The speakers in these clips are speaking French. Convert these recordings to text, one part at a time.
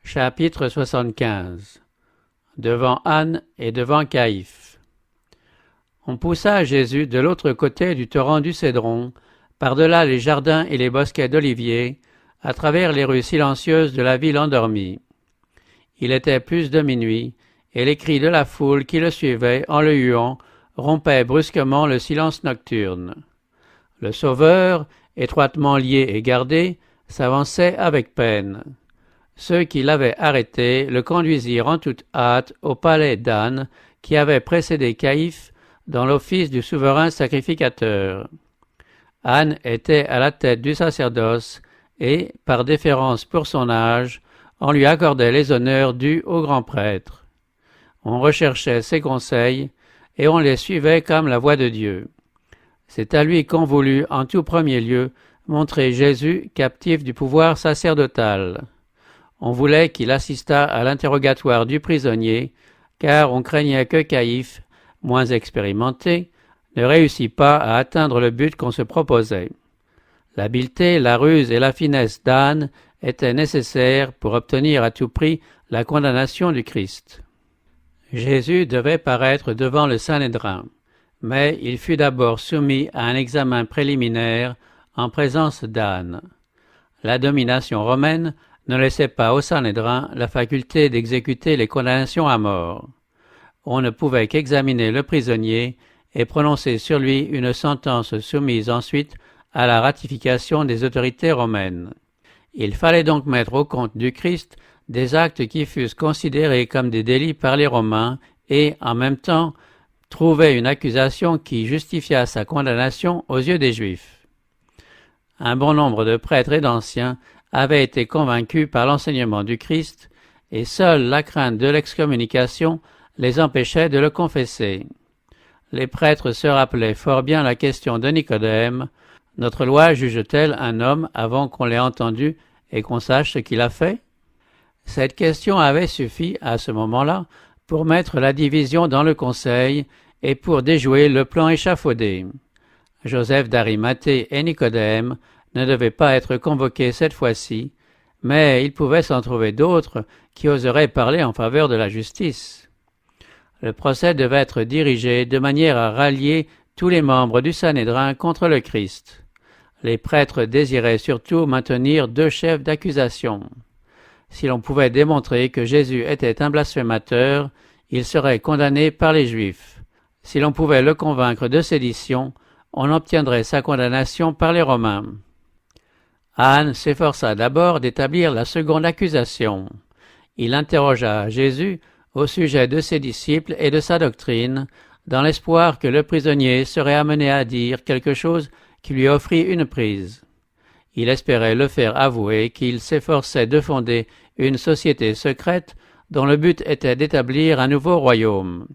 Chapitre 75. Devant Anne et devant Caïphe. On poussa Jésus de l'autre côté du torrent du Cédron, par-delà les jardins et les bosquets d'oliviers, à travers les rues silencieuses de la ville endormie. Il était plus de minuit, et les cris de la foule qui le suivait en le huant rompaient brusquement le silence nocturne. Le Sauveur, étroitement lié et gardé, s'avançait avec peine. Ceux qui l'avaient arrêté le conduisirent en toute hâte au palais d'Anne, qui avait précédé Caïphe dans l'office du souverain sacrificateur. Anne était à la tête du sacerdoce et, par déférence pour son âge, on lui accordait les honneurs dus au grand prêtre. On recherchait ses conseils et on les suivait comme la voix de Dieu. C'est à lui qu'on voulut en tout premier lieu montrer Jésus captif du pouvoir sacerdotal. On voulait qu'il assistât à l'interrogatoire du prisonnier, car on craignait que Caïphe, moins expérimenté, ne réussit pas à atteindre le but qu'on se proposait. L'habileté, la ruse et la finesse d'Anne étaient nécessaires pour obtenir à tout prix la condamnation du Christ. Jésus devait paraître devant le Sanhédrin, mais il fut d'abord soumis à un examen préliminaire en présence d'Anne. La domination romaine ne laissait pas au Sanhédrin la faculté d'exécuter les condamnations à mort. On ne pouvait qu'examiner le prisonnier et prononcer sur lui une sentence soumise ensuite à la ratification des autorités romaines. Il fallait donc mettre au compte du Christ des actes qui fussent considérés comme des délits par les Romains et, en même temps, trouver une accusation qui justifiât sa condamnation aux yeux des Juifs. Un bon nombre de prêtres et d'anciens avaient été convaincus par l'enseignement du Christ, et seule la crainte de l'excommunication les empêchait de le confesser. Les prêtres se rappelaient fort bien la question de Nicodème: « Notre loi juge-t-elle un homme avant qu'on l'ait entendu et qu'on sache ce qu'il a fait ?» Cette question avait suffi, à ce moment-là, pour mettre la division dans le conseil et pour déjouer le plan échafaudé. Joseph d'Arimathée et Nicodème ne devaient pas être convoqués cette fois-ci, mais il pouvait s'en trouver d'autres qui oseraient parler en faveur de la justice. Le procès devait être dirigé de manière à rallier tous les membres du Sanhédrin contre le Christ. Les prêtres désiraient surtout maintenir deux chefs d'accusation. Si l'on pouvait démontrer que Jésus était un blasphémateur, il serait condamné par les Juifs. Si l'on pouvait le convaincre de sédition, on obtiendrait sa condamnation par les Romains. Anne s'efforça d'abord d'établir la seconde accusation. Il interrogea Jésus au sujet de ses disciples et de sa doctrine, dans l'espoir que le prisonnier serait amené à dire quelque chose qui lui offrit une prise. Il espérait le faire avouer qu'il s'efforçait de fonder une société secrète dont le but était d'établir un nouveau royaume.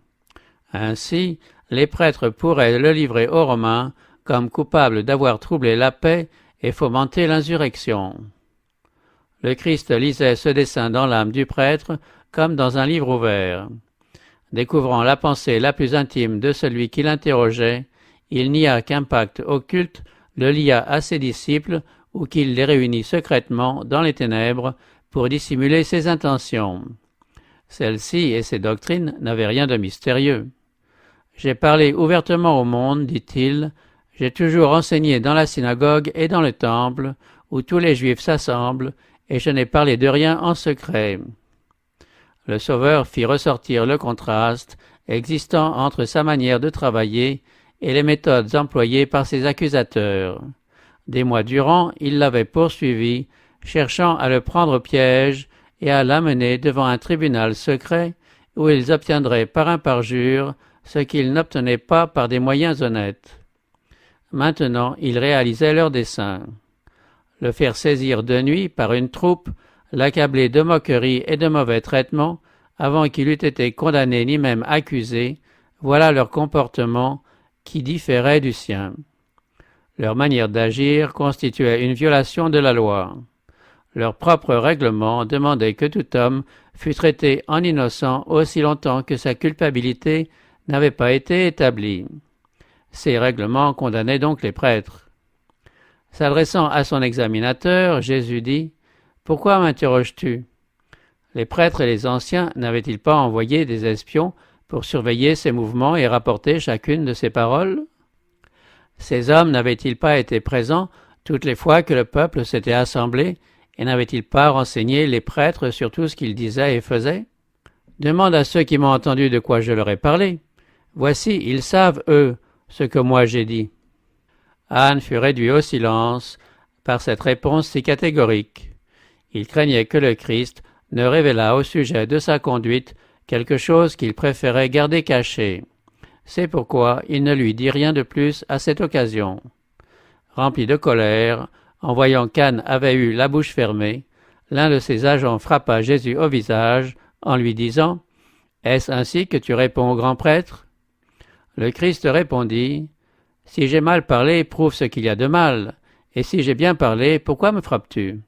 Ainsi, les prêtres pourraient le livrer aux Romains comme coupable d'avoir troublé la paix et fomenté l'insurrection. Le Christ lisait ce dessein dans l'âme du prêtre comme dans un livre ouvert. Découvrant la pensée la plus intime de celui qui l'interrogeait, il nia qu'un pacte occulte le lia à ses disciples ou qu'il les réunit secrètement dans les ténèbres pour dissimuler ses intentions. Celles-ci et ses doctrines n'avaient rien de mystérieux. « J'ai parlé ouvertement au monde, dit-il, j'ai toujours enseigné dans la synagogue et dans le temple, où tous les Juifs s'assemblent, et je n'ai parlé de rien en secret. » Le Sauveur fit ressortir le contraste existant entre sa manière de travailler et les méthodes employées par ses accusateurs. Des mois durant, il l'avait poursuivi, cherchant à le prendre au piège et à l'amener devant un tribunal secret où ils obtiendraient par un parjure ce qu'ils n'obtenaient pas par des moyens honnêtes. Maintenant, il réalisait leur dessein. Le faire saisir de nuit par une troupe, l'accabler de moqueries et de mauvais traitements, avant qu'il eût été condamné ni même accusé, voilà leur comportement qui différait du sien. Leur manière d'agir constituait une violation de la loi. Leur propre règlement demandait que tout homme fût traité en innocent aussi longtemps que sa culpabilité n'avait pas été établie. Ces règlements condamnaient donc les prêtres. S'adressant à son examinateur, Jésus dit « Pourquoi m'interroges-tu » Les prêtres et les anciens n'avaient-ils pas envoyé des espions pour surveiller ses mouvements et rapporter chacune de ses paroles? Ces hommes n'avaient-ils pas été présents toutes les fois que le peuple s'était assemblé et n'avaient-ils pas renseigné les prêtres sur tout ce qu'ils disaient et faisaient? Demande à ceux qui m'ont entendu de quoi je leur ai parlé. Voici, ils savent, eux, ce que moi j'ai dit. Anne fut réduit au silence par cette réponse si catégorique. Il craignait que le Christ ne révélât au sujet de sa conduite quelque chose qu'il préférait garder caché. C'est pourquoi il ne lui dit rien de plus à cette occasion. Rempli de colère, en voyant qu'Anne avait eu la bouche fermée, l'un de ses agents frappa Jésus au visage en lui disant « Est-ce ainsi que tu réponds au grand prêtre ?» Le Christ répondit « Si j'ai mal parlé, prouve ce qu'il y a de mal, et si j'ai bien parlé, pourquoi me frappes-tu »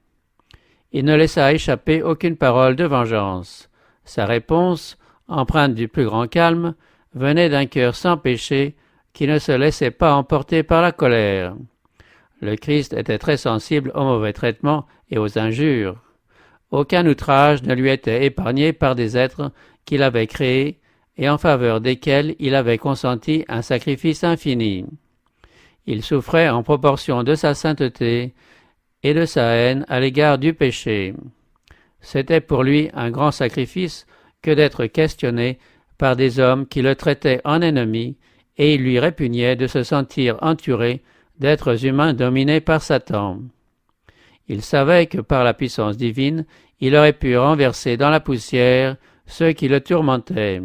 Il ne laissa échapper aucune parole de vengeance. Sa réponse, empreinte du plus grand calme, venait d'un cœur sans péché qui ne se laissait pas emporter par la colère. Le Christ était très sensible aux mauvais traitements et aux injures. Aucun outrage ne lui était épargné par des êtres qu'il avait créés et en faveur desquels il avait consenti un sacrifice infini. Il souffrait en proportion de sa sainteté et de sa haine à l'égard du péché. C'était pour lui un grand sacrifice que d'être questionné par des hommes qui le traitaient en ennemi, et il lui répugnait de se sentir entouré d'êtres humains dominés par Satan. Il savait que par la puissance divine, il aurait pu renverser dans la poussière ceux qui le tourmentaient.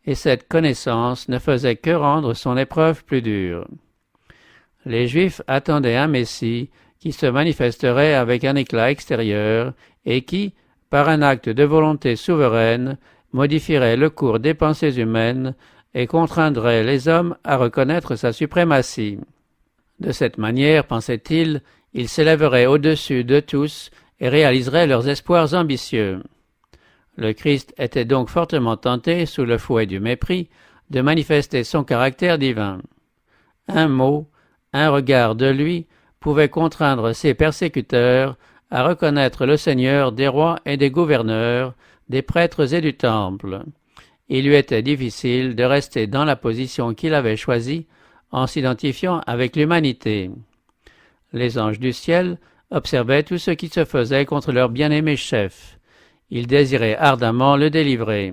Et cette connaissance ne faisait que rendre son épreuve plus dure. Les Juifs attendaient un Messie qui se manifesterait avec un éclat extérieur et qui, par un acte de volonté souveraine, modifierait le cours des pensées humaines et contraindrait les hommes à reconnaître sa suprématie. De cette manière, pensait-il, il s'élèverait au-dessus de tous et réaliserait leurs espoirs ambitieux. Le Christ était donc fortement tenté, sous le fouet du mépris, de manifester son caractère divin. Un mot, un regard de lui pouvait contraindre ses persécuteurs à reconnaître le Seigneur des rois et des gouverneurs, des prêtres et du temple. Il lui était difficile de rester dans la position qu'il avait choisie en s'identifiant avec l'humanité. Les anges du ciel observaient tout ce qui se faisait contre leur bien-aimé chef. Ils désiraient ardemment le délivrer.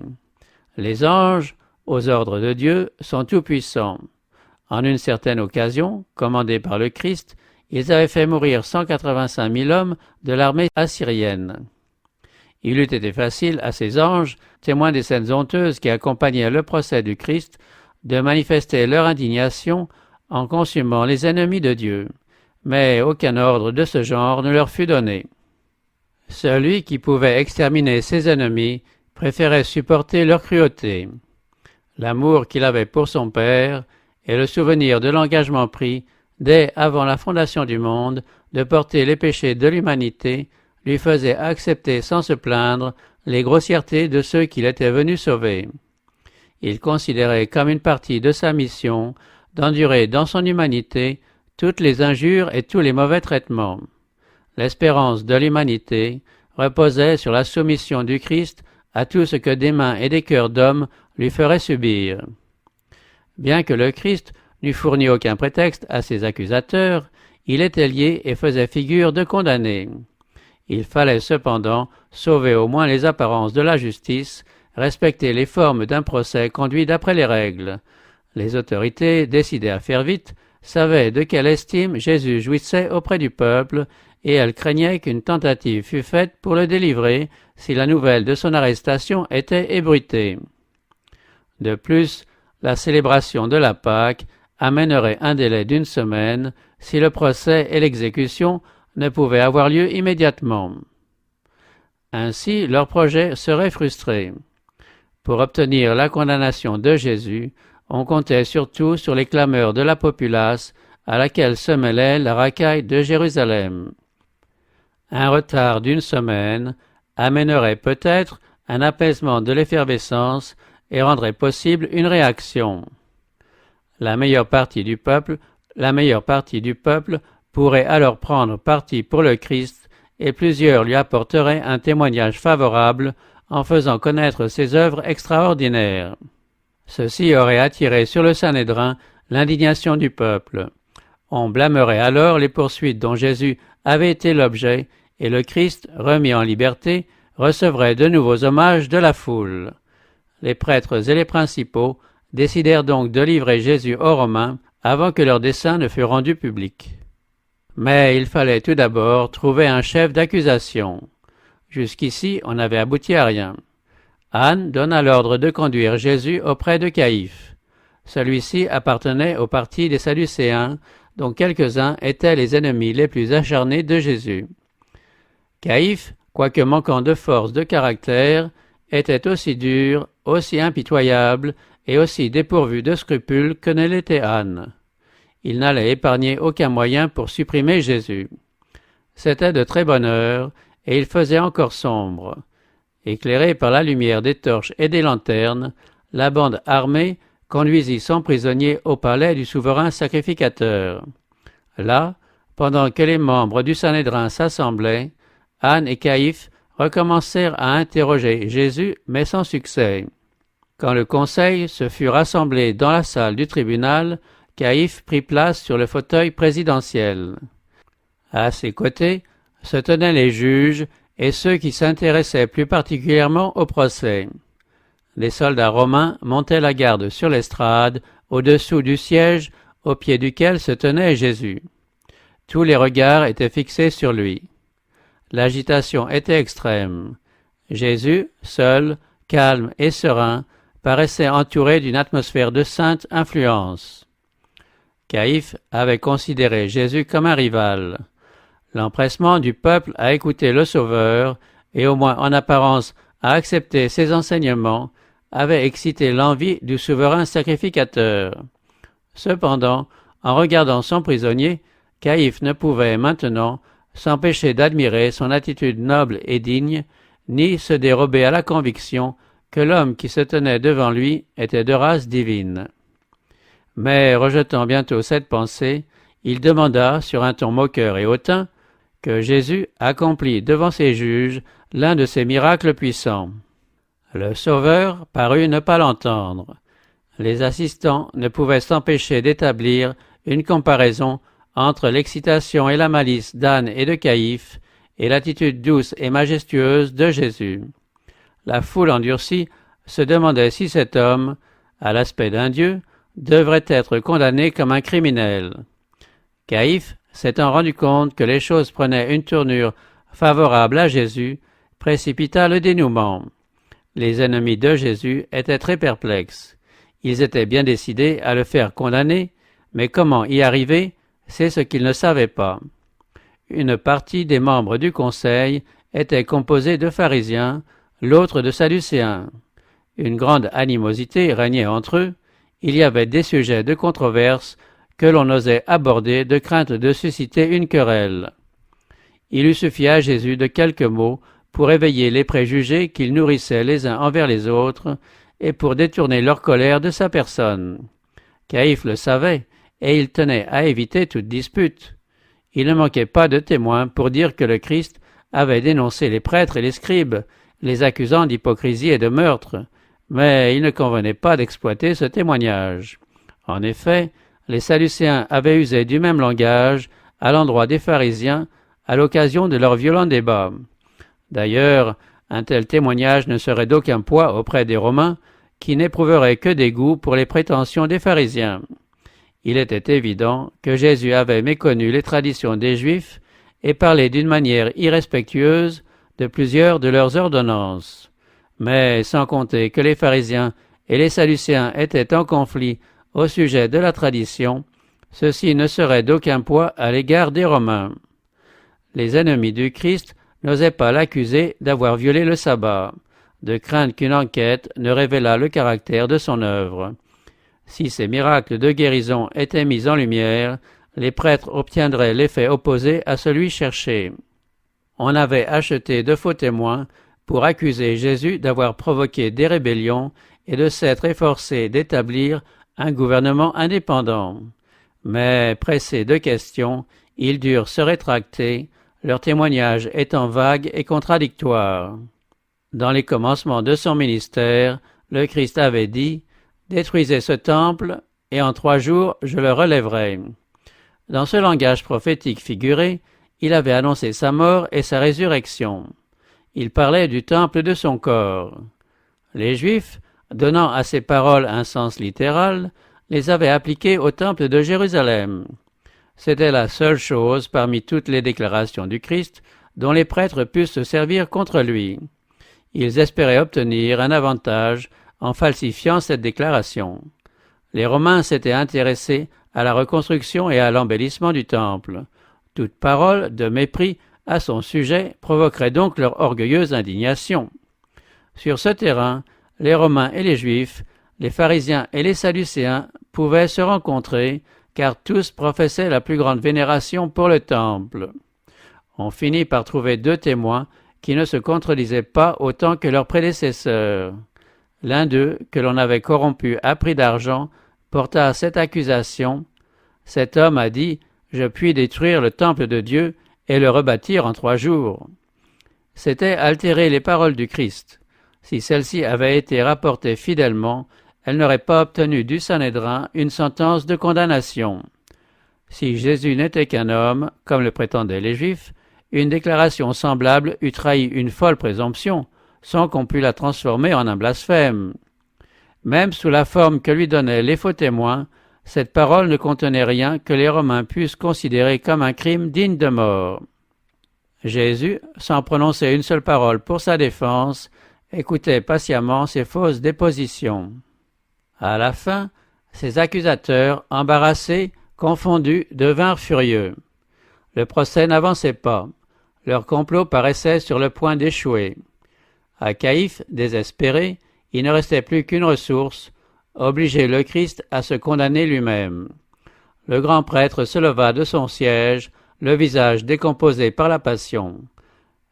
Les anges, aux ordres de Dieu, sont tout-puissants. En une certaine occasion, commandés par le Christ, ils avaient fait mourir 185 000 hommes de l'armée assyrienne. Il eût été facile à ces anges, témoins des scènes honteuses qui accompagnaient le procès du Christ, de manifester leur indignation en consumant les ennemis de Dieu. Mais aucun ordre de ce genre ne leur fut donné. Celui qui pouvait exterminer ses ennemis préférait supporter leur cruauté. L'amour qu'il avait pour son Père et le souvenir de l'engagement pris dès avant la fondation du monde de porter les péchés de l'humanité lui faisait accepter sans se plaindre les grossièretés de ceux qu'il était venu sauver. Il considérait comme une partie de sa mission d'endurer dans son humanité toutes les injures et tous les mauvais traitements. L'espérance de l'humanité reposait sur la soumission du Christ à tout ce que des mains et des cœurs d'hommes lui feraient subir. Bien que le Christ n'eût fourni aucun prétexte à ses accusateurs, il était lié et faisait figure de condamné. Il fallait cependant sauver au moins les apparences de la justice, respecter les formes d'un procès conduit d'après les règles. Les autorités, décidées à faire vite, savaient de quelle estime Jésus jouissait auprès du peuple, et elles craignaient qu'une tentative fût faite pour le délivrer si la nouvelle de son arrestation était ébruitée. De plus, la célébration de la Pâque amènerait un délai d'1 semaine si le procès et l'exécution ne pouvaient avoir lieu immédiatement. Ainsi, leur projet serait frustré. Pour obtenir la condamnation de Jésus, on comptait surtout sur les clameurs de la populace à laquelle se mêlait la racaille de Jérusalem. Un retard d'1 semaine amènerait peut-être un apaisement de l'effervescence et rendrait possible une réaction. La meilleure partie du peuple pourrait alors prendre parti pour le Christ et plusieurs lui apporteraient un témoignage favorable en faisant connaître ses œuvres extraordinaires. Ceci aurait attiré sur le Sanhédrin l'indignation du peuple. On blâmerait alors les poursuites dont Jésus avait été l'objet, et le Christ, remis en liberté, recevrait de nouveaux hommages de la foule. Les prêtres et les principaux décidèrent donc de livrer Jésus aux Romains avant que leur dessein ne fût rendu public. Mais il fallait tout d'abord trouver un chef d'accusation. Jusqu'ici, on n'avait abouti à rien. Anne donna l'ordre de conduire Jésus auprès de Caïphe. Celui-ci appartenait au parti des Sadducéens, dont quelques-uns étaient les ennemis les plus acharnés de Jésus. Caïphe, quoique manquant de force de caractère, était aussi dur, aussi impitoyable et aussi dépourvu de scrupules que ne l'était Anne. Il n'allait épargner aucun moyen pour supprimer Jésus. C'était de très bonne heure, et il faisait encore sombre. Éclairée par la lumière des torches et des lanternes, la bande armée conduisit son prisonnier au palais du souverain sacrificateur. Là, pendant que les membres du Sanhédrin s'assemblaient, Anne et Caïphe recommencèrent à interroger Jésus, mais sans succès. Quand le conseil se fut rassemblé dans la salle du tribunal, Caïphe prit place sur le fauteuil présidentiel. À ses côtés se tenaient les juges et ceux qui s'intéressaient plus particulièrement au procès. Les soldats romains montaient la garde sur l'estrade, au-dessous du siège au pied duquel se tenait Jésus. Tous les regards étaient fixés sur lui. L'agitation était extrême. Jésus, seul, calme et serein, paraissait entouré d'une atmosphère de sainte influence. Caïphe avait considéré Jésus comme un rival. L'empressement du peuple à écouter le Sauveur, et au moins en apparence à accepter ses enseignements, avait excité l'envie du souverain sacrificateur. Cependant, en regardant son prisonnier, Caïphe ne pouvait maintenant s'empêcher d'admirer son attitude noble et digne, ni se dérober à la conviction que l'homme qui se tenait devant lui était de race divine. Mais, rejetant bientôt cette pensée, il demanda, sur un ton moqueur et hautain, que Jésus accomplît devant ses juges l'un de ses miracles puissants. Le Sauveur parut ne pas l'entendre. Les assistants ne pouvaient s'empêcher d'établir une comparaison entre l'excitation et la malice d'Anne et de Caïphe et l'attitude douce et majestueuse de Jésus. La foule endurcie se demandait si cet homme, à l'aspect d'un dieu, devrait être condamné comme un criminel. Caïphe, s'étant rendu compte que les choses prenaient une tournure favorable à Jésus, précipita le dénouement. Les ennemis de Jésus étaient très perplexes. Ils étaient bien décidés à le faire condamner, mais comment y arriver, c'est ce qu'ils ne savaient pas. Une partie des membres du conseil était composée de pharisiens, l'autre de sadducéens. Une grande animosité régnait entre eux. Il y avait des sujets de controverse que l'on n'osait aborder de crainte de susciter une querelle. Il eût suffi à Jésus de quelques mots pour éveiller les préjugés qu'ils nourrissaient les uns envers les autres et pour détourner leur colère de sa personne. Caïphe le savait, et il tenait à éviter toute dispute. Il ne manquait pas de témoins pour dire que le Christ avait dénoncé les prêtres et les scribes, les accusant d'hypocrisie et de meurtre, mais il ne convenait pas d'exploiter ce témoignage. En effet, les Sadducéens avaient usé du même langage à l'endroit des pharisiens à l'occasion de leurs violents débats. D'ailleurs, un tel témoignage ne serait d'aucun poids auprès des Romains, qui n'éprouveraient que dégoût pour les prétentions des pharisiens. Il était évident que Jésus avait méconnu les traditions des Juifs et parlait d'une manière irrespectueuse de plusieurs de leurs ordonnances. Mais sans compter que les pharisiens et les Sadducéens étaient en conflit au sujet de la tradition, ceci ne serait d'aucun poids à l'égard des Romains. Les ennemis du Christ n'osaient pas l'accuser d'avoir violé le sabbat, de crainte qu'une enquête ne révélât le caractère de son œuvre. Si ces miracles de guérison étaient mis en lumière, les prêtres obtiendraient l'effet opposé à celui cherché. On avait acheté de faux témoins pour accuser Jésus d'avoir provoqué des rébellions et de s'être efforcé d'établir un gouvernement indépendant. Mais, pressés de questions, ils durent se rétracter, leur témoignage étant vague et contradictoire. Dans les commencements de son ministère, le Christ avait dit « Détruisez ce temple, et en 3 jours je le relèverai ». Dans ce langage prophétique figuré, il avait annoncé sa mort et sa résurrection. Il parlait du temple de son corps. Les Juifs, donnant à ces paroles un sens littéral, les avaient appliquées au temple de Jérusalem. C'était la seule chose parmi toutes les déclarations du Christ dont les prêtres pussent se servir contre lui. Ils espéraient obtenir un avantage en falsifiant cette déclaration. Les Romains s'étaient intéressés à la reconstruction et à l'embellissement du temple. Toute parole de mépris à son sujet provoquerait donc leur orgueilleuse indignation. Sur ce terrain, les Romains et les Juifs, les pharisiens et les Sadducéens pouvaient se rencontrer, car tous professaient la plus grande vénération pour le temple. On finit par trouver 2 témoins qui ne se contredisaient pas autant que leurs prédécesseurs. L'un d'eux, que l'on avait corrompu à prix d'argent, porta cette accusation. Cet homme a dit « Je puis détruire le temple de Dieu et le rebâtir en 3 jours ». C'était altérer les paroles du Christ. Si celles-ci avaient été rapportées fidèlement, elles n'auraient pas obtenu du Sanhédrin une sentence de condamnation. Si Jésus n'était qu'un homme, comme le prétendaient les Juifs, une déclaration semblable eût trahi une folle présomption, sans qu'on pût la transformer en un blasphème. Même sous la forme que lui donnaient les faux témoins, cette parole ne contenait rien que les Romains puissent considérer comme un crime digne de mort. Jésus, sans prononcer une seule parole pour sa défense, écoutait patiemment ces fausses dépositions. À la fin, ses accusateurs, embarrassés, confondus, devinrent furieux. Le procès n'avançait pas. Leur complot paraissait sur le point d'échouer. À Caïphe, désespéré, il ne restait plus qu'une ressource, obliger le Christ à se condamner lui-même. Le grand prêtre se leva de son siège, le visage décomposé par la passion.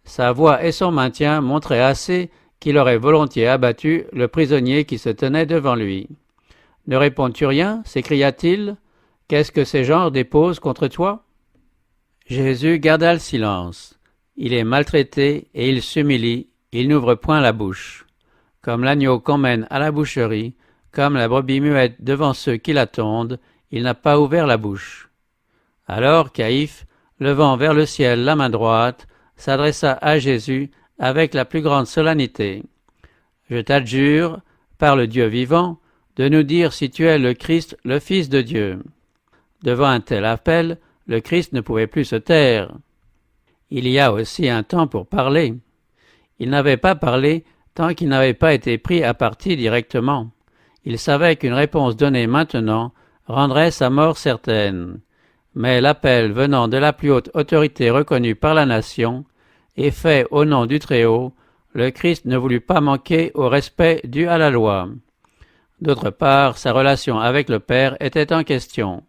Sa voix et son maintien montraient assez qu'il aurait volontiers abattu le prisonnier qui se tenait devant lui. « Ne réponds-tu rien » s'écria-t-il. « Qu'est-ce que ces gens déposent contre toi » Jésus garda le silence. Il est maltraité et il s'humilie, il n'ouvre point la bouche. Comme l'agneau qu'on mène à la boucherie, comme la brebis muette devant ceux qui l'attendent, il n'a pas ouvert la bouche. Alors Caïphe, levant vers le ciel la main droite, s'adressa à Jésus avec la plus grande solennité. « Je t'adjure, par le Dieu vivant, de nous dire si tu es le Christ, le Fils de Dieu. » Devant un tel appel, le Christ ne pouvait plus se taire. Il y a aussi un temps pour parler. Il n'avait pas parlé tant qu'il n'avait pas été pris à partie directement. Il savait qu'une réponse donnée maintenant rendrait sa mort certaine. Mais l'appel venant de la plus haute autorité reconnue par la nation et fait au nom du Très-Haut, le Christ ne voulut pas manquer au respect dû à la loi. D'autre part, sa relation avec le Père était en question.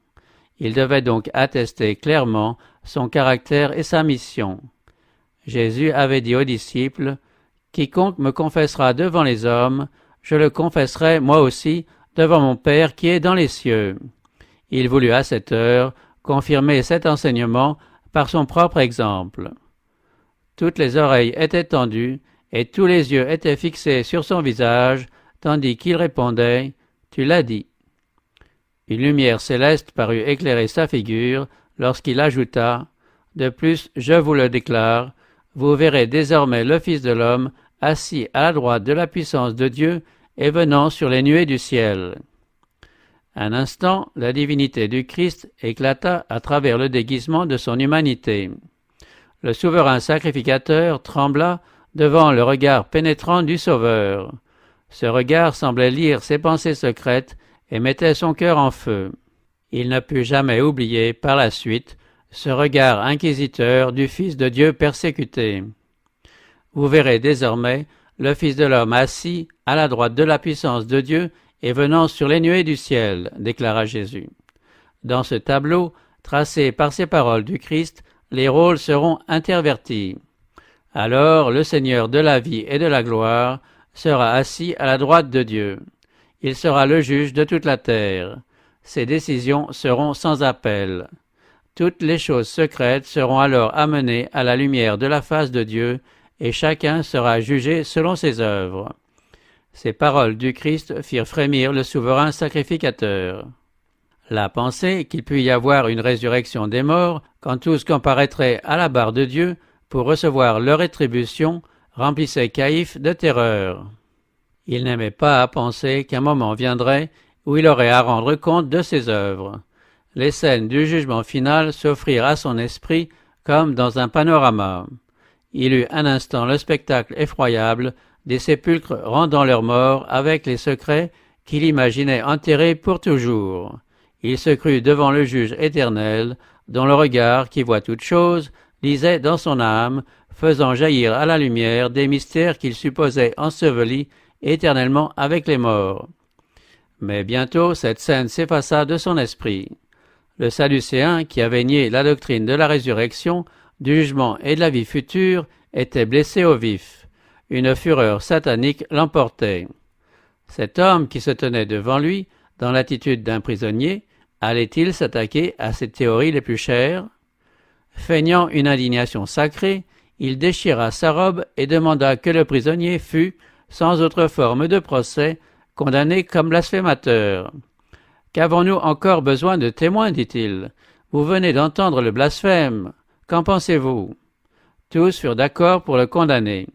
Il devait donc attester clairement son caractère et sa mission. Jésus avait dit aux disciples « Quiconque me confessera devant les hommes, je le confesserai moi aussi devant mon Père qui est dans les cieux. » Il voulut à cette heure confirmer cet enseignement par son propre exemple. Toutes les oreilles étaient tendues et tous les yeux étaient fixés sur son visage, tandis qu'il répondait « Tu l'as dit ». Une lumière céleste parut éclairer sa figure lorsqu'il ajouta « De plus, je vous le déclare, vous verrez désormais le Fils de l'homme assis à la droite de la puissance de Dieu et venant sur les nuées du ciel. » Un instant, la divinité du Christ éclata à travers le déguisement de son humanité. Le souverain sacrificateur trembla devant le regard pénétrant du Sauveur. Ce regard semblait lire ses pensées secrètes et mettait son cœur en feu. Il ne put jamais oublier, par la suite, ce regard inquisiteur du Fils de Dieu persécuté. Vous verrez désormais le Fils de l'homme assis à la droite de la puissance de Dieu et venant sur les nuées du ciel, déclara Jésus. Dans ce tableau, tracé par ces paroles du Christ, les rôles seront intervertis. Alors le Seigneur de la vie et de la gloire sera assis à la droite de Dieu. Il sera le juge de toute la terre. Ses décisions seront sans appel. Toutes les choses secrètes seront alors amenées à la lumière de la face de Dieu, et chacun sera jugé selon ses œuvres. Ces paroles du Christ firent frémir le souverain sacrificateur. La pensée qu'il pût y avoir une résurrection des morts, quand tous comparaîtraient à la barre de Dieu pour recevoir leur rétribution, remplissait Caïphe de terreur. Il n'aimait pas à penser qu'un moment viendrait où il aurait à rendre compte de ses œuvres. Les scènes du jugement final s'offrirent à son esprit comme dans un panorama. Il eut un instant le spectacle effroyable des sépulcres rendant leurs morts avec les secrets qu'il imaginait enterrés pour toujours. Il se crut devant le juge éternel, dont le regard, qui voit toutes choses, lisait dans son âme, faisant jaillir à la lumière des mystères qu'il supposait ensevelis éternellement avec les morts. Mais bientôt cette scène s'effaça de son esprit. Le Sadducéen, qui avait nié la doctrine de la résurrection, du jugement et de la vie future, était blessé au vif. Une fureur satanique l'emportait. Cet homme qui se tenait devant lui, dans l'attitude d'un prisonnier, allait-il s'attaquer à ses théories les plus chères? Feignant une indignation sacrée, il déchira sa robe et demanda que le prisonnier fût, sans autre forme de procès, condamné comme blasphémateur. « Qu'avons-nous encore besoin de témoins, dit-il. Vous venez d'entendre le blasphème. Qu'en pensez-vous » Tous furent d'accord pour le condamner.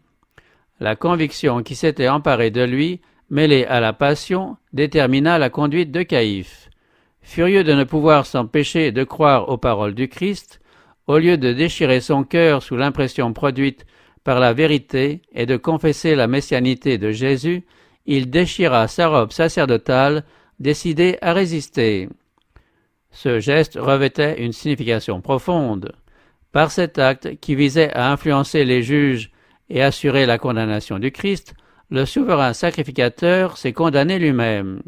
La conviction qui s'était emparée de lui, mêlée à la passion, détermina la conduite de Caïphe. Furieux de ne pouvoir s'empêcher de croire aux paroles du Christ, au lieu de déchirer son cœur sous l'impression produite par la vérité et de confesser la messianité de Jésus, il déchira sa robe sacerdotale, décidé à résister. Ce geste revêtait une signification profonde. Par cet acte qui visait à influencer les juges et assurer la condamnation du Christ, le souverain sacrificateur s'est condamné lui-même.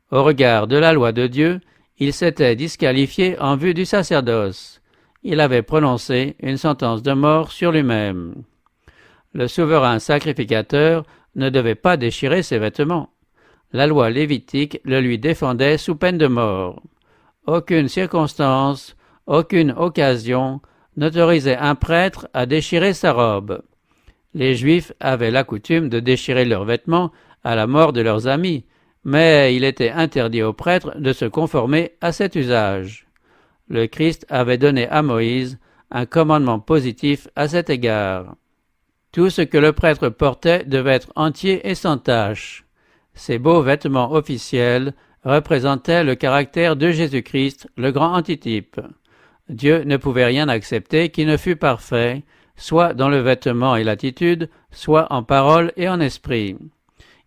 Au regard de la loi de Dieu, il s'était disqualifié en vue du sacerdoce. Il avait prononcé une sentence de mort sur lui-même. Le souverain sacrificateur ne devait pas déchirer ses vêtements. La loi lévitique le lui défendait sous peine de mort. Aucune circonstance, aucune occasion n'autorisait un prêtre à déchirer sa robe. Les Juifs avaient la coutume de déchirer leurs vêtements à la mort de leurs amis, mais il était interdit aux prêtres de se conformer à cet usage. Le Christ avait donné à Moïse un commandement positif à cet égard. Tout ce que le prêtre portait devait être entier et sans tache. Ces beaux vêtements officiels représentaient le caractère de Jésus-Christ, le grand antitype. Dieu ne pouvait rien accepter qui ne fût parfait, soit dans le vêtement et l'attitude, soit en parole et en esprit.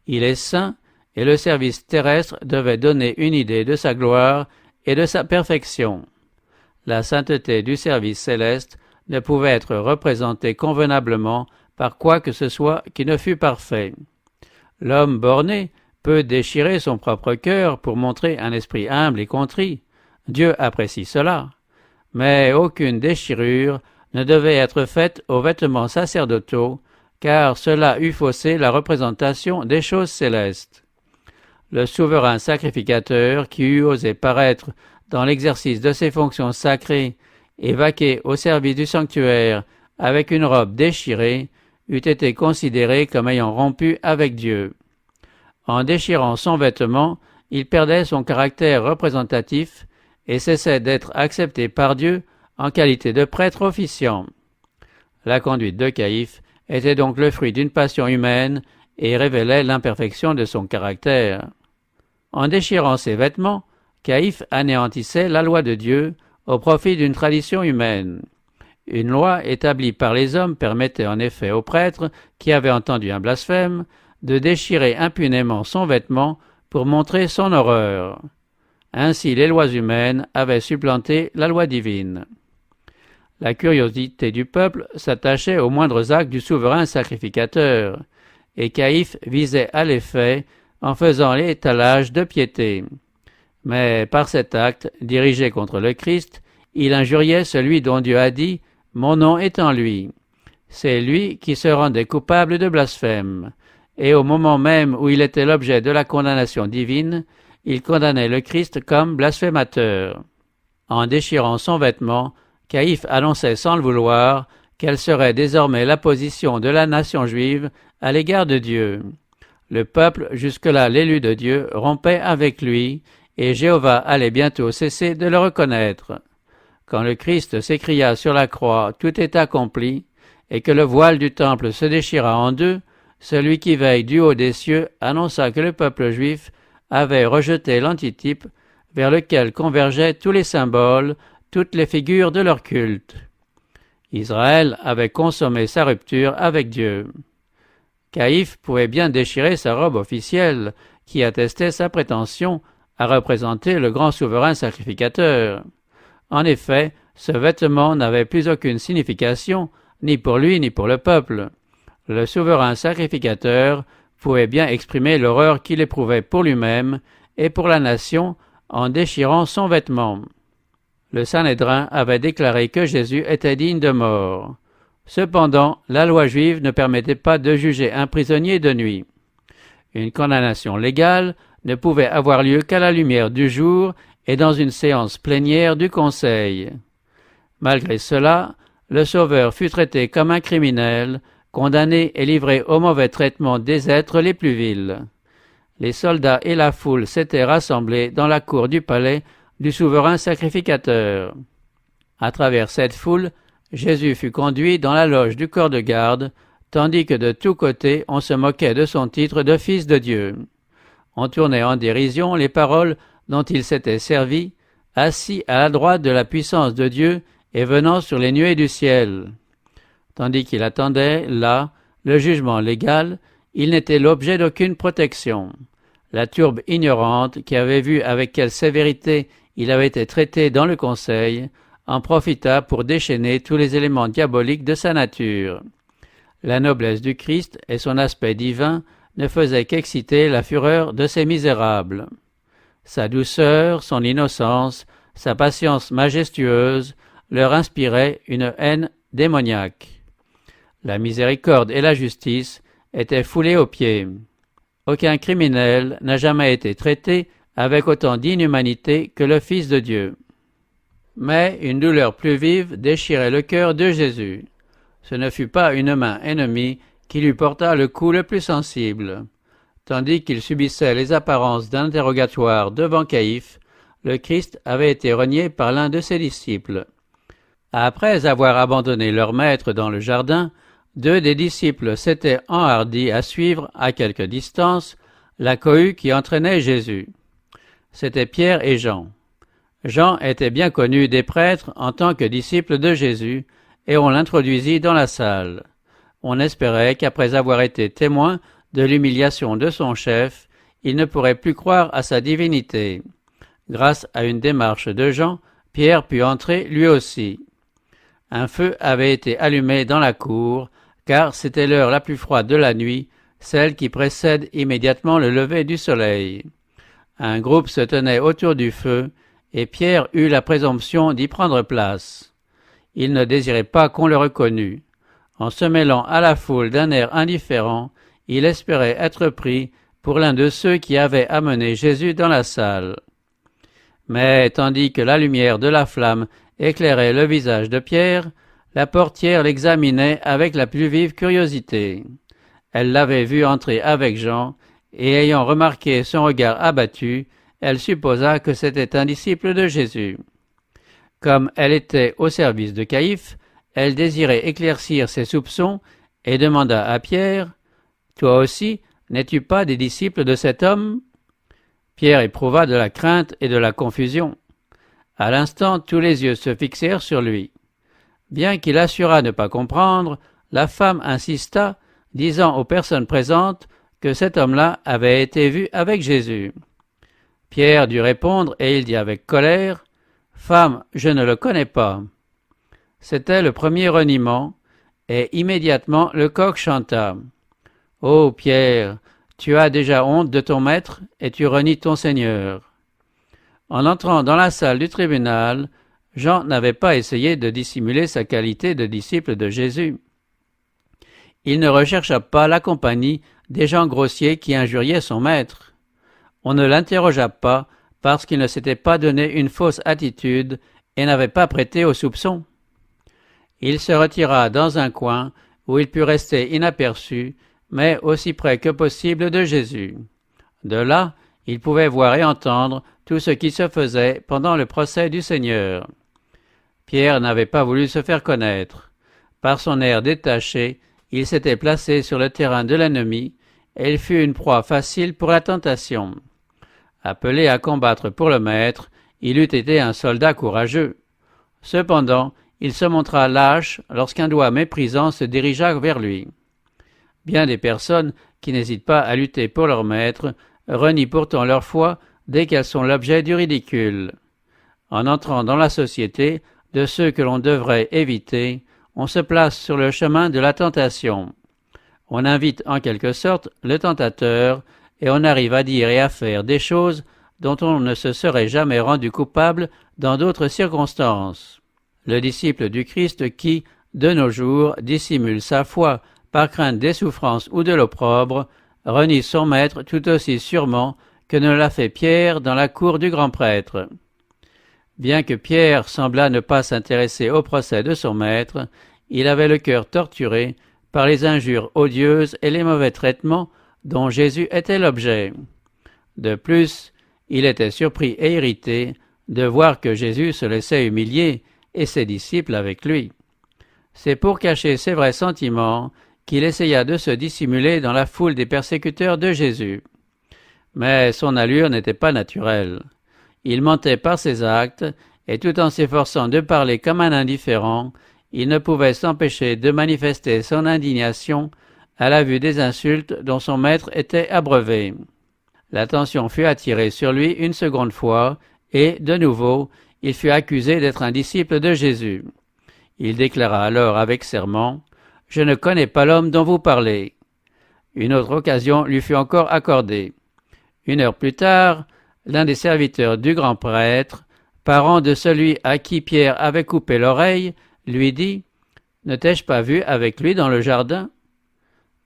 Il est saint, et le service terrestre devait donner une idée de sa gloire et de sa perfection. La sainteté du service céleste ne pouvait être représentée convenablement par quoi que ce soit qui ne fût parfait. L'homme borné peut déchirer son propre cœur pour montrer un esprit humble et contrit. Dieu apprécie cela. Mais aucune déchirure ne devait être faite aux vêtements sacerdotaux, car cela eût faussé la représentation des choses célestes. Le souverain sacrificateur qui eût osé paraître dans l'exercice de ses fonctions sacrées et vaquer au service du sanctuaire avec une robe déchirée eût été considéré comme ayant rompu avec Dieu. En déchirant son vêtement, il perdait son caractère représentatif et cessait d'être accepté par Dieu en qualité de prêtre officiant. La conduite de Caïphe était donc le fruit d'une passion humaine et révélait l'imperfection de son caractère. En déchirant ses vêtements, Caïphe anéantissait la loi de Dieu au profit d'une tradition humaine. Une loi établie par les hommes permettait en effet au prêtre, qui avait entendu un blasphème, de déchirer impunément son vêtement pour montrer son horreur. Ainsi les lois humaines avaient supplanté la loi divine. La curiosité du peuple s'attachait aux moindres actes du souverain sacrificateur, et Caïphe visait à l'effet en faisant l'étalage de piété. Mais par cet acte, dirigé contre le Christ, il injuriait celui dont Dieu a dit « Mon nom est en lui ». C'est lui qui se rendait coupable de blasphème, et au moment même où il était l'objet de la condamnation divine, il condamnait le Christ comme blasphémateur. En déchirant son vêtement, Caïphe annonçait sans le vouloir quelle serait désormais la position de la nation juive à l'égard de Dieu. Le peuple, jusque-là l'élu de Dieu, rompait avec lui, et Jéhovah allait bientôt cesser de le reconnaître. Quand le Christ s'écria sur la croix « Tout est accompli » et que le voile du temple se déchira en deux, celui qui veille du haut des cieux annonça que le peuple juif avait rejeté l'antitype vers lequel convergeaient tous les symboles, toutes les figures de leur culte. Israël avait consommé sa rupture avec Dieu. Caïphe pouvait bien déchirer sa robe officielle, qui attestait sa prétention à représenter le grand souverain sacrificateur. En effet, ce vêtement n'avait plus aucune signification, ni pour lui ni pour le peuple. Le souverain sacrificateur pouvait bien exprimer l'horreur qu'il éprouvait pour lui-même et pour la nation en déchirant son vêtement. Le Sanhédrin avait déclaré que Jésus était digne de mort. Cependant, la loi juive ne permettait pas de juger un prisonnier de nuit. Une condamnation légale ne pouvait avoir lieu qu'à la lumière du jour et dans une séance plénière du Conseil. Malgré cela, le Sauveur fut traité comme un criminel, condamné et livré au mauvais traitement des êtres les plus vils. Les soldats et la foule s'étaient rassemblés dans la cour du palais du souverain sacrificateur. À travers cette foule, Jésus fut conduit dans la loge du corps de garde, tandis que de tous côtés on se moquait de son titre de fils de Dieu. On tournait en dérision les paroles dont il s'était servi, assis à la droite de la puissance de Dieu et venant sur les nuées du ciel. Tandis qu'il attendait, là, le jugement légal, il n'était l'objet d'aucune protection. La tourbe ignorante, qui avait vu avec quelle sévérité il avait été traité dans le conseil, en profita pour déchaîner tous les éléments diaboliques de sa nature. La noblesse du Christ et son aspect divin ne faisaient qu'exciter la fureur de ces misérables. Sa douceur, son innocence, sa patience majestueuse leur inspiraient une haine démoniaque. La miséricorde et la justice étaient foulées aux pieds. Aucun criminel n'a jamais été traité avec autant d'inhumanité que le Fils de Dieu. Mais une douleur plus vive déchirait le cœur de Jésus. Ce ne fut pas une main ennemie qui lui porta le coup le plus sensible. Tandis qu'il subissait les apparences d'interrogatoire devant Caïphe, le Christ avait été renié par l'un de ses disciples. Après avoir abandonné leur maître dans le jardin, 2 des disciples s'étaient enhardis à suivre, à quelque distance, la cohue qui entraînait Jésus. C'étaient Pierre et Jean. Jean était bien connu des prêtres en tant que disciple de Jésus, et on l'introduisit dans la salle. On espérait qu'après avoir été témoin de l'humiliation de son chef, il ne pourrait plus croire à sa divinité. Grâce à une démarche de Jean, Pierre put entrer lui aussi. Un feu avait été allumé dans la cour, car c'était l'heure la plus froide de la nuit, celle qui précède immédiatement le lever du soleil. Un groupe se tenait autour du feu, et Pierre eut la présomption d'y prendre place. Il ne désirait pas qu'on le reconnût. En se mêlant à la foule d'un air indifférent, il espérait être pris pour l'un de ceux qui avaient amené Jésus dans la salle. Mais tandis que la lumière de la flamme éclairait le visage de Pierre, la portière l'examinait avec la plus vive curiosité. Elle l'avait vu entrer avec Jean, et ayant remarqué son regard abattu, elle supposa que c'était un disciple de Jésus. Comme elle était au service de Caïphe, elle désirait éclaircir ses soupçons et demanda à Pierre « Toi aussi, n'es-tu pas des disciples de cet homme ?» Pierre éprouva de la crainte et de la confusion. À l'instant, tous les yeux se fixèrent sur lui. Bien qu'il assurât ne pas comprendre, la femme insista, disant aux personnes présentes que cet homme-là avait été vu avec Jésus. Pierre dut répondre et il dit avec colère « Femme, je ne le connais pas. » C'était le premier reniement, et immédiatement le coq chanta. « Ô Pierre, tu as déjà honte de ton maître et tu renies ton Seigneur. » En entrant dans la salle du tribunal, Jean n'avait pas essayé de dissimuler sa qualité de disciple de Jésus. Il ne rechercha pas la compagnie des gens grossiers qui injuriaient son maître. On ne l'interrogea pas parce qu'il ne s'était pas donné une fausse attitude et n'avait pas prêté au soupçon. Il se retira dans un coin où il put rester inaperçu, mais aussi près que possible de Jésus. De là, il pouvait voir et entendre tout ce qui se faisait pendant le procès du Seigneur. Pierre n'avait pas voulu se faire connaître. Par son air détaché, il s'était placé sur le terrain de l'ennemi, et il fut une proie facile pour la tentation. Appelé à combattre pour le Maître, il eût été un soldat courageux. Cependant, il se montra lâche lorsqu'un doigt méprisant se dirigea vers lui. Bien des personnes qui n'hésitent pas à lutter pour leur maître renient pourtant leur foi dès qu'elles sont l'objet du ridicule. En entrant dans la société de ceux que l'on devrait éviter, on se place sur le chemin de la tentation. On invite en quelque sorte le tentateur et on arrive à dire et à faire des choses dont on ne se serait jamais rendu coupable dans d'autres circonstances. Le disciple du Christ qui, de nos jours, dissimule sa foi par crainte des souffrances ou de l'opprobre, renie son maître tout aussi sûrement que ne l'a fait Pierre dans la cour du grand prêtre. Bien que Pierre semblât ne pas s'intéresser au procès de son maître, il avait le cœur torturé par les injures odieuses et les mauvais traitements dont Jésus était l'objet. De plus, il était surpris et irrité de voir que Jésus se laissait humilier et ses disciples avec lui. C'est pour cacher ses vrais sentiments qu'il essaya de se dissimuler dans la foule des persécuteurs de Jésus. Mais son allure n'était pas naturelle. Il mentait par ses actes, et tout en s'efforçant de parler comme un indifférent, il ne pouvait s'empêcher de manifester son indignation à la vue des insultes dont son maître était abreuvé. L'attention fut attirée sur lui une seconde fois, et, de nouveau, il fut accusé d'être un disciple de Jésus. Il déclara alors avec serment « Je ne connais pas l'homme dont vous parlez ». Une autre occasion lui fut encore accordée. 1 heure plus tard, l'un des serviteurs du grand prêtre, parent de celui à qui Pierre avait coupé l'oreille, lui dit « Ne t'ai-je pas vu avec lui dans le jardin ?»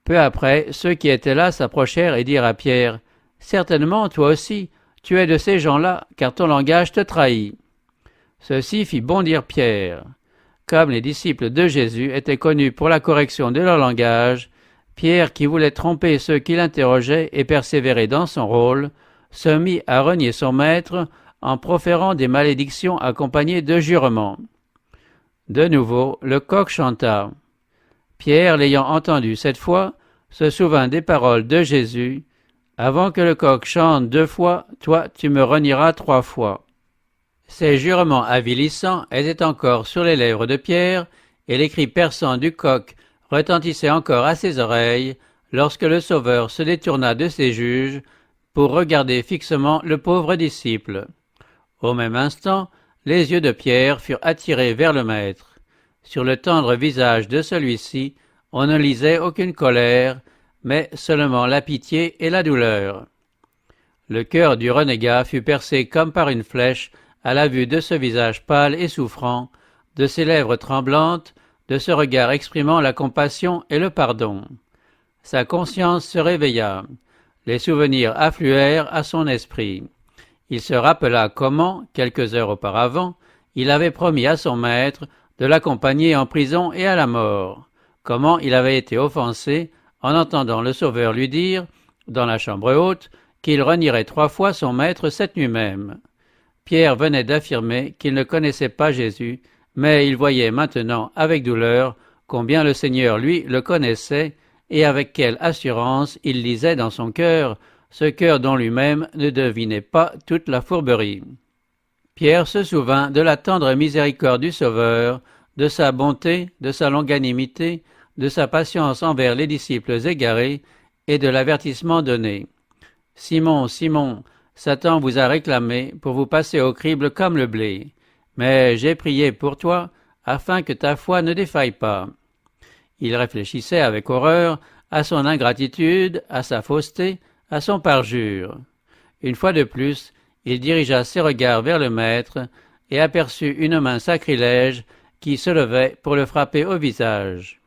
Peu après, ceux qui étaient là s'approchèrent et dirent à Pierre « Certainement, toi aussi, tu es de ces gens-là, car ton langage te trahit. » Ceci fit bondir Pierre. Comme les disciples de Jésus étaient connus pour la correction de leur langage, Pierre, qui voulait tromper ceux qui l'interrogeaient et persévérer dans son rôle, se mit à renier son maître en proférant des malédictions accompagnées de jurements. De nouveau, le coq chanta. Pierre, l'ayant entendu cette fois, se souvint des paroles de Jésus. « Avant que le coq chante 2 fois, toi tu me renieras 3 fois. » Ces jurements avilissants étaient encore sur les lèvres de Pierre, et les cris perçants du coq retentissaient encore à ses oreilles, lorsque le Sauveur se détourna de ses juges pour regarder fixement le pauvre disciple. Au même instant, les yeux de Pierre furent attirés vers le Maître. Sur le tendre visage de celui-ci, on ne lisait aucune colère, mais seulement la pitié et la douleur. Le cœur du renégat fut percé comme par une flèche à la vue de ce visage pâle et souffrant, de ces lèvres tremblantes, de ce regard exprimant la compassion et le pardon. Sa conscience se réveilla. Les souvenirs affluèrent à son esprit. Il se rappela comment, quelques heures auparavant, il avait promis à son maître de l'accompagner en prison et à la mort, comment il avait été offensé en entendant le Sauveur lui dire, dans la chambre haute, qu'il renierait 3 fois son maître cette nuit même. Pierre venait d'affirmer qu'il ne connaissait pas Jésus, mais il voyait maintenant avec douleur combien le Seigneur, lui, le connaissait, et avec quelle assurance il lisait dans son cœur, ce cœur dont lui-même ne devinait pas toute la fourberie. Pierre se souvint de la tendre miséricorde du Sauveur, de sa bonté, de sa longanimité, de sa patience envers les disciples égarés et de l'avertissement donné. « Simon, Simon, Satan vous a réclamé pour vous passer au crible comme le blé. Mais j'ai prié pour toi, afin que ta foi ne défaille pas. » Il réfléchissait avec horreur à son ingratitude, à sa fausseté, à son parjure. Une fois de plus, il dirigea ses regards vers le Maître et aperçut une main sacrilège qui se levait pour le frapper au visage.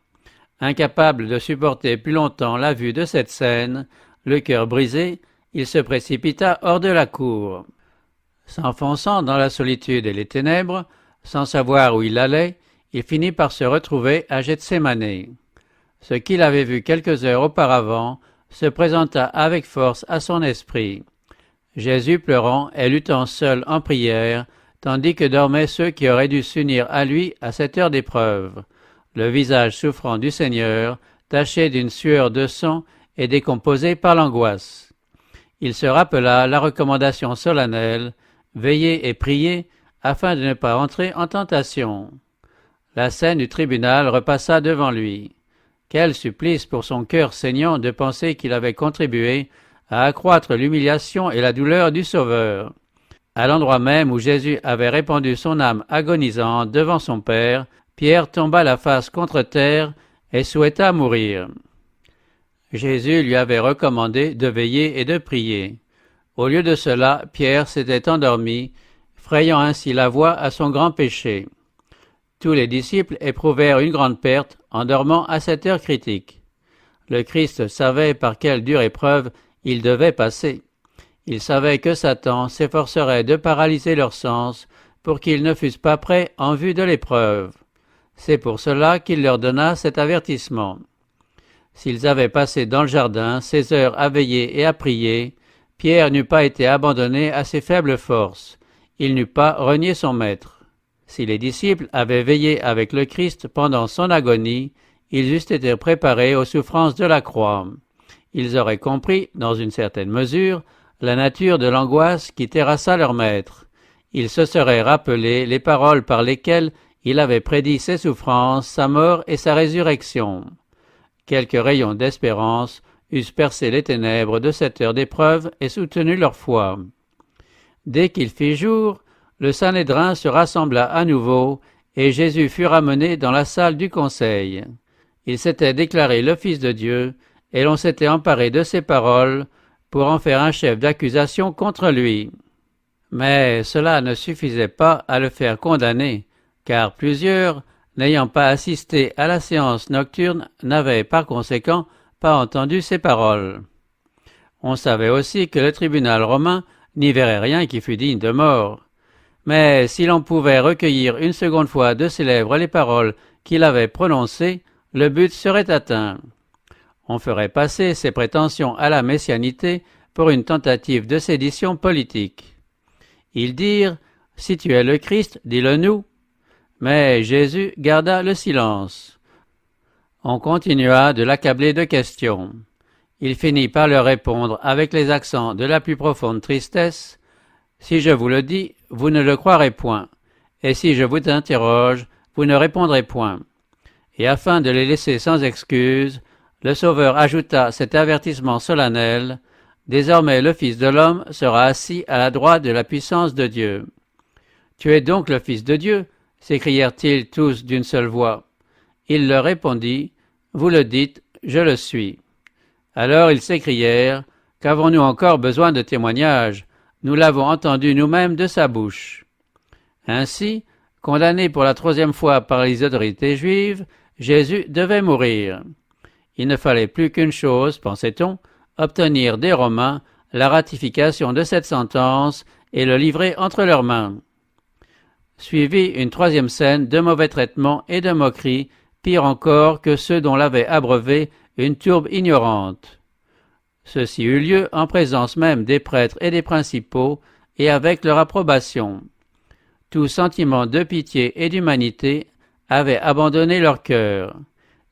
Incapable de supporter plus longtemps la vue de cette scène, le cœur brisé, il se précipita hors de la cour. S'enfonçant dans la solitude et les ténèbres, Sans savoir où il allait, il finit par se retrouver à Gethsémanée. Ce qu'il avait vu quelques heures auparavant se présenta avec force à son esprit. Jésus pleurant et luttant seul en prière, tandis que dormaient ceux qui auraient dû s'unir à lui à cette heure d'épreuve, le visage souffrant du Seigneur, taché d'une sueur de sang et décomposé par l'angoisse. Il se rappela la recommandation solennelle, veiller et prier, afin de ne pas entrer en tentation. La scène du tribunal repassa devant lui. Quel supplice pour son cœur saignant de penser qu'il avait contribué à accroître l'humiliation et la douleur du Sauveur. À l'endroit même où Jésus avait répandu son âme agonisante devant son Père, Pierre tomba la face contre terre et souhaita mourir. Jésus lui avait recommandé de veiller et de prier. Au lieu de cela, Pierre s'était endormi, frayant ainsi la voie à son grand péché. Tous les disciples éprouvèrent une grande perte en dormant à cette heure critique. Le Christ savait par quelle dure épreuve il devait passer. Il savait que Satan s'efforcerait de paralyser leurs sens pour qu'ils ne fussent pas prêts en vue de l'épreuve. C'est pour cela qu'il leur donna cet avertissement. S'ils avaient passé dans le jardin ces heures à veiller et à prier, Pierre n'eût pas été abandonné à ses faibles forces. Il n'eût pas renié son maître. Si les disciples avaient veillé avec le Christ pendant son agonie, ils eussent été préparés aux souffrances de la croix. Ils auraient compris, dans une certaine mesure, la nature de l'angoisse qui terrassa leur maître. Ils se seraient rappelé les paroles par lesquelles il avait prédit ses souffrances, sa mort et sa résurrection. Quelques rayons d'espérance eussent percé les ténèbres de cette heure d'épreuve et soutenu leur foi. Dès qu'il fit jour, le Sanhédrin se rassembla à nouveau et Jésus fut ramené dans la salle du conseil. Il s'était déclaré le Fils de Dieu et l'on s'était emparé de ses paroles pour en faire un chef d'accusation contre lui. Mais cela ne suffisait pas à le faire condamner, car plusieurs, n'ayant pas assisté à la séance nocturne, n'avaient par conséquent pas entendu ces paroles. On savait aussi que le tribunal romain n'y verrait rien qui fût digne de mort. Mais si l'on pouvait recueillir une seconde fois de ses lèvres les paroles qu'il avait prononcées, le but serait atteint. On ferait passer ses prétentions à la messianité pour une tentative de sédition politique. Ils dirent « Si tu es le Christ, dis-le-nous ». Mais Jésus garda le silence. On continua de l'accabler de questions. Il finit par leur répondre avec les accents de la plus profonde tristesse « Si je vous le dis, vous ne le croirez point, et si je vous interroge, vous ne répondrez point. » Et afin de les laisser sans excuse, le Sauveur ajouta cet avertissement solennel « Désormais le Fils de l'homme sera assis à la droite de la puissance de Dieu. » « Tu es donc le Fils de Dieu ?» s'écrièrent-ils tous d'une seule voix. Il leur répondit « Vous le dites, je le suis. » Alors ils s'écrièrent « Qu'avons-nous encore besoin de témoignages? Nous l'avons entendu nous-mêmes de sa bouche. » Ainsi, condamné pour la 3e fois par les autorités juives, Jésus devait mourir. Il ne fallait plus qu'une chose, pensait-on, obtenir des Romains la ratification de cette sentence et le livrer entre leurs mains. Suivit une 3e scène de mauvais traitements et de moqueries, pire encore que ceux dont l'avait abreuvé une tourbe ignorante. Ceci eut lieu en présence même des prêtres et des principaux, et avec leur approbation. Tout sentiment de pitié et d'humanité avait abandonné leur cœur.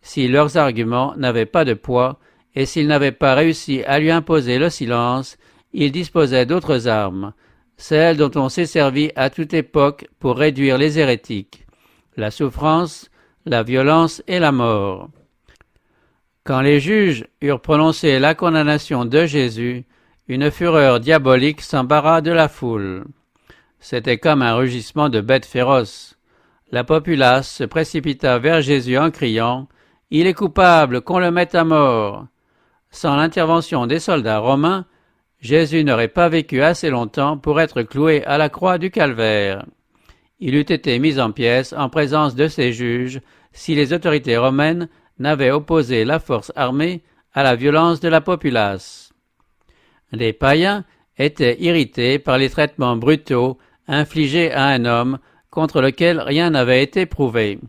Si leurs arguments n'avaient pas de poids, et s'ils n'avaient pas réussi à lui imposer le silence, ils disposaient d'autres armes, celles dont on s'est servi à toute époque pour réduire les hérétiques, la souffrance, la violence et la mort. Quand les juges eurent prononcé la condamnation de Jésus, une fureur diabolique s'embara de la foule. C'était comme un rugissement de bêtes féroces. La populace se précipita vers Jésus en criant « Il est coupable, qu'on le mette à mort !» Sans l'intervention des soldats romains, Jésus n'aurait pas vécu assez longtemps pour être cloué à la croix du calvaire. Il eût été mis en pièces en présence de ses juges si les autorités romaines n'avaient opposé la force armée à la violence de la populace. Les païens étaient irrités par les traitements brutaux infligés à un homme contre lequel rien n'avait été prouvé.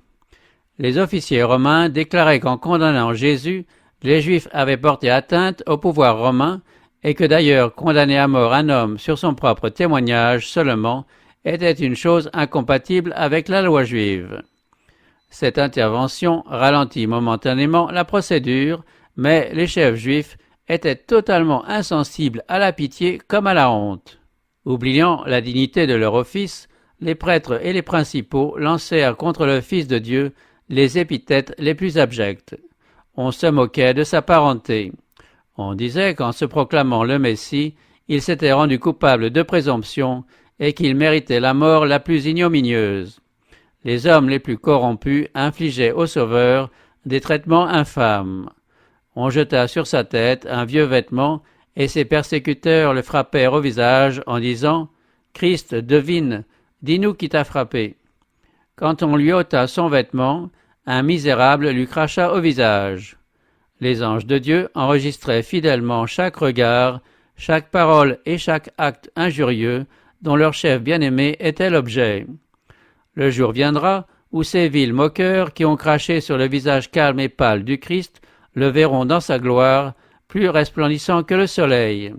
Les officiers romains déclaraient qu'en condamnant Jésus, les Juifs avaient porté atteinte au pouvoir romain et que d'ailleurs condamner à mort un homme sur son propre témoignage seulement était une chose incompatible avec la loi juive. Cette intervention ralentit momentanément la procédure, mais les chefs juifs étaient totalement insensibles à la pitié comme à la honte. Oubliant la dignité de leur office, les prêtres et les principaux lancèrent contre le Fils de Dieu les épithètes les plus abjectes. On se moquait de sa parenté. On disait qu'en se proclamant le Messie, il s'était rendu coupable de présomption et qu'il méritait la mort la plus ignominieuse. Les hommes les plus corrompus infligeaient au Sauveur des traitements infâmes. On jeta sur sa tête un vieux vêtement et ses persécuteurs le frappèrent au visage en disant « Christ, devine, dis-nous qui t'a frappé ». Quand on lui ôta son vêtement, un misérable lui cracha au visage. Les anges de Dieu enregistraient fidèlement chaque regard, chaque parole et chaque acte injurieux dont leur chef bien-aimé était l'objet. Le jour viendra où ces vils moqueurs qui ont craché sur le visage calme et pâle du Christ le verront dans sa gloire, plus resplendissant que le soleil.